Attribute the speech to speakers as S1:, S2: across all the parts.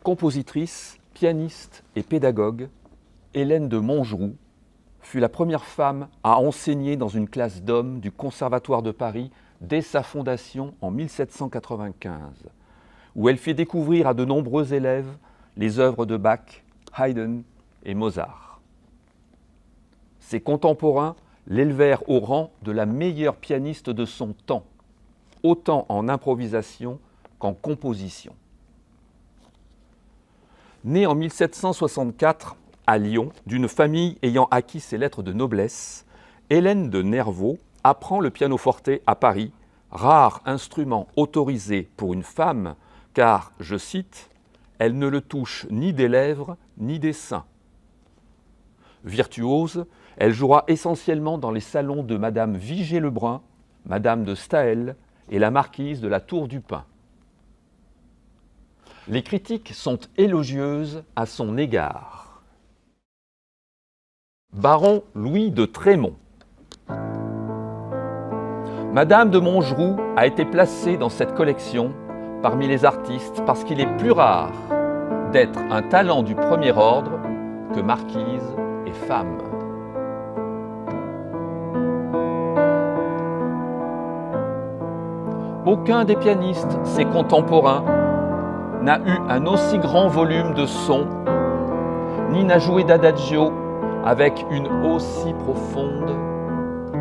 S1: Compositrice, pianiste et pédagogue, Hélène de Montgeroux fut la première femme à enseigner dans une classe d'hommes du Conservatoire de Paris dès sa fondation en 1795, où elle fait découvrir à de nombreux élèves les œuvres de Bach, Haydn et Mozart. Ses contemporains l'élevèrent au rang de la meilleure pianiste de son temps, autant en improvisation qu'en composition. Née en 1764 à Lyon, d'une famille ayant acquis ses lettres de noblesse, Hélène de Nervaux apprend le pianoforte à Paris, rare instrument autorisé pour une femme, car, je cite, « elle ne le touche ni des lèvres ni des seins ». Virtuose, elle jouera essentiellement dans les salons de Madame Vigée-Lebrun, Madame de Staël et la marquise de la Tour du Pin. Les critiques sont élogieuses à son égard. Baron Louis de Trémont. Madame de Montgeroux a été placée dans cette collection parmi les artistes parce qu'il est plus rare d'être un talent du premier ordre que marquise et femme. Aucun des pianistes, ses contemporains, n'a eu un aussi grand volume de sons, ni n'a joué d'adagio avec une aussi profonde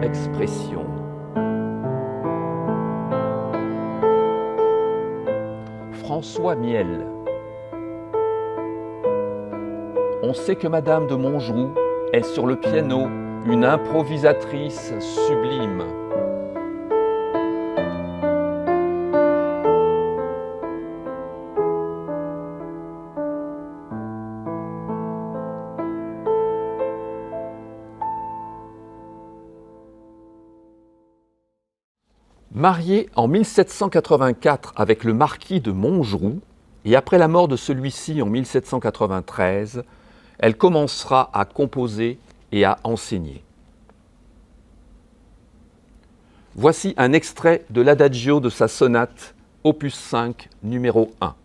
S1: expression. François Miel. On sait que Madame de Montgeroux est sur le piano une improvisatrice sublime. Mariée en 1784 avec le marquis de Montgeroux, et après la mort de celui-ci en 1793, elle commencera à composer et à enseigner. Voici un extrait de l'adagio de sa sonate, opus 5, numéro 1.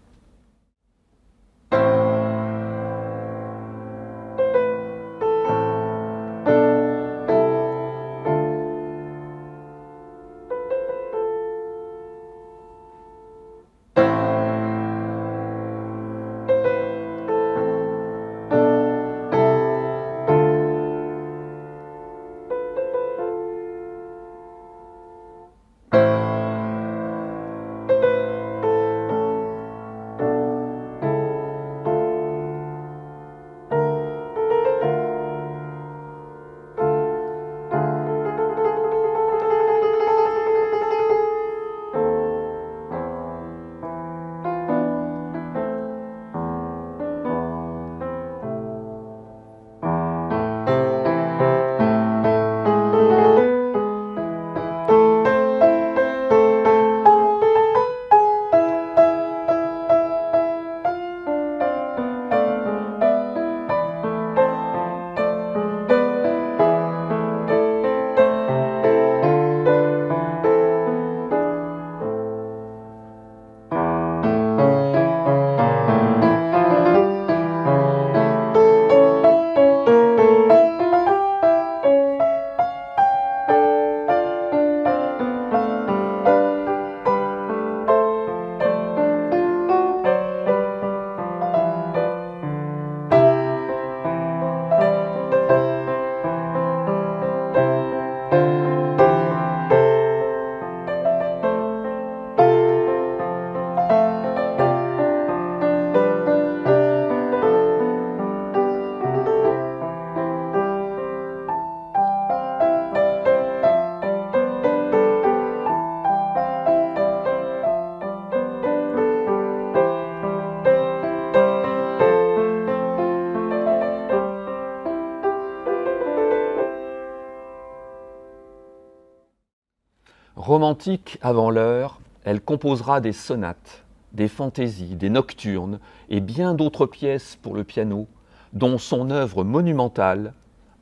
S1: Romantique avant l'heure, elle composera des sonates, des fantaisies, des nocturnes et bien d'autres pièces pour le piano, dont son œuvre monumentale,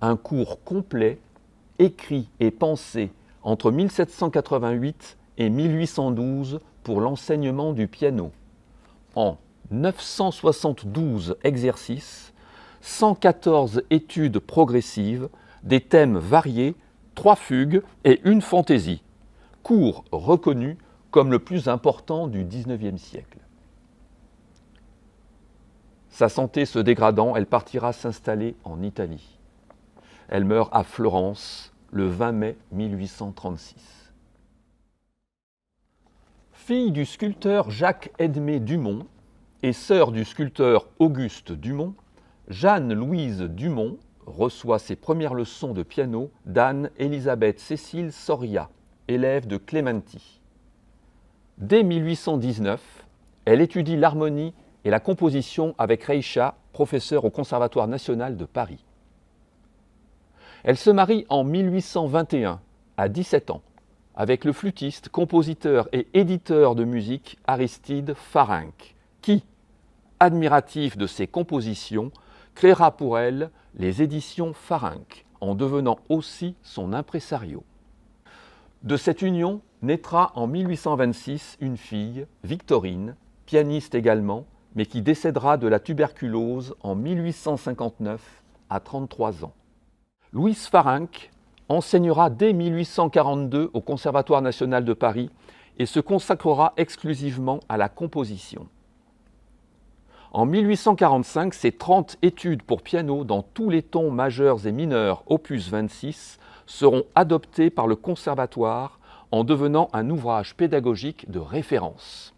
S1: un cours complet, écrit et pensé entre 1788 et 1812 pour l'enseignement du piano. En 972 exercices, 114 études progressives, des thèmes variés, 3 fugues et une fantaisie. Cours reconnu comme le plus important du XIXe siècle. Sa santé se dégradant, elle partira s'installer en Italie. Elle meurt à Florence le 20 mai 1836. Fille du sculpteur Jacques-Edmé Dumont et sœur du sculpteur Auguste Dumont, Jeanne-Louise Dumont reçoit ses premières leçons de piano d'Anne-Élisabeth Cécile Soria, élève de Clementi. Dès 1819, elle étudie l'harmonie et la composition avec Reicha, professeur au Conservatoire national de Paris. Elle se marie en 1821, à 17 ans, avec le flûtiste, compositeur et éditeur de musique Aristide Farinck, qui, admiratif de ses compositions, créera pour elle les éditions Farinck, en devenant aussi son impresario. De cette union naîtra en 1826 une fille, Victorine, pianiste également, mais qui décédera de la tuberculose en 1859 à 33 ans. Louise Farinck enseignera dès 1842 au Conservatoire national de Paris et se consacrera exclusivement à la composition. En 1845, ses 30 études pour piano dans tous les tons majeurs et mineurs, opus 26, seront adoptées par le Conservatoire en devenant un ouvrage pédagogique de référence.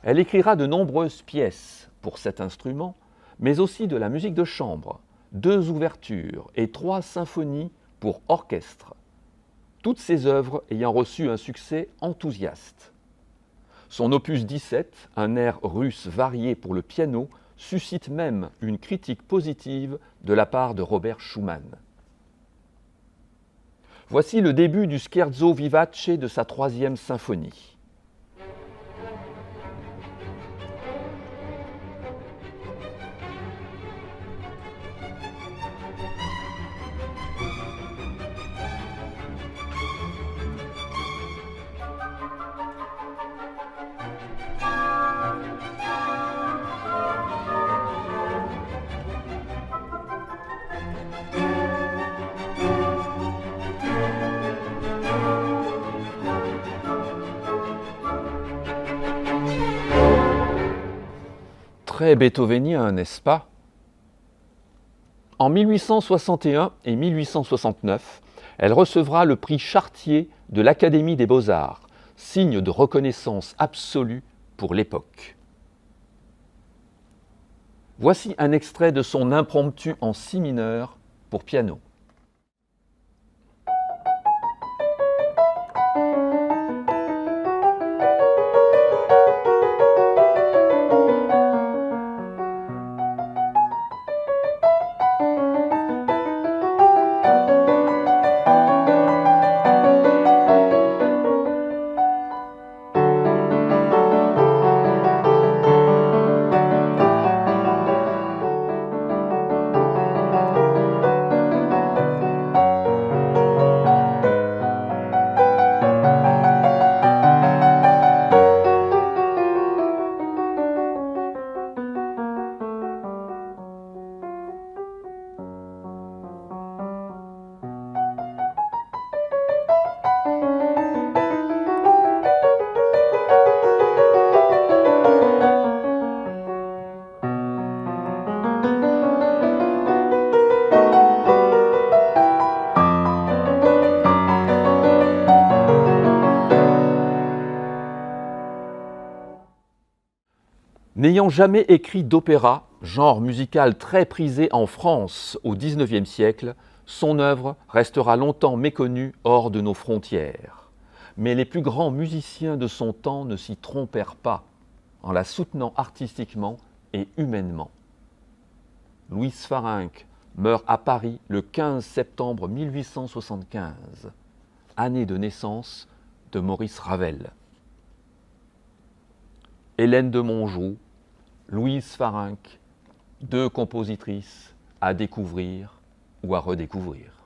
S1: Elle écrira de nombreuses pièces pour cet instrument, mais aussi de la musique de chambre, 2 ouvertures et 3 symphonies pour orchestre, toutes ces œuvres ayant reçu un succès enthousiaste. Son opus 17, un air russe varié pour le piano, suscite même une critique positive de la part de Robert Schumann. Voici le début du scherzo vivace de sa 3e symphonie. Très beethovénien, n'est-ce pas? En 1861 et 1869, elle recevra le prix Chartier de l'Académie des Beaux-Arts, signe de reconnaissance absolue pour l'époque. Voici un extrait de son impromptu en si mineur pour piano. N'ayant jamais écrit d'opéra, genre musical très prisé en France au XIXe siècle, son œuvre restera longtemps méconnue hors de nos frontières. Mais les plus grands musiciens de son temps ne s'y trompèrent pas, en la soutenant artistiquement et humainement. Louise Farinck meurt à Paris le 15 septembre 1875, année de naissance de Maurice Ravel. Hélène de Montjoux, Louise Farinck, 2 compositrices à découvrir ou à redécouvrir.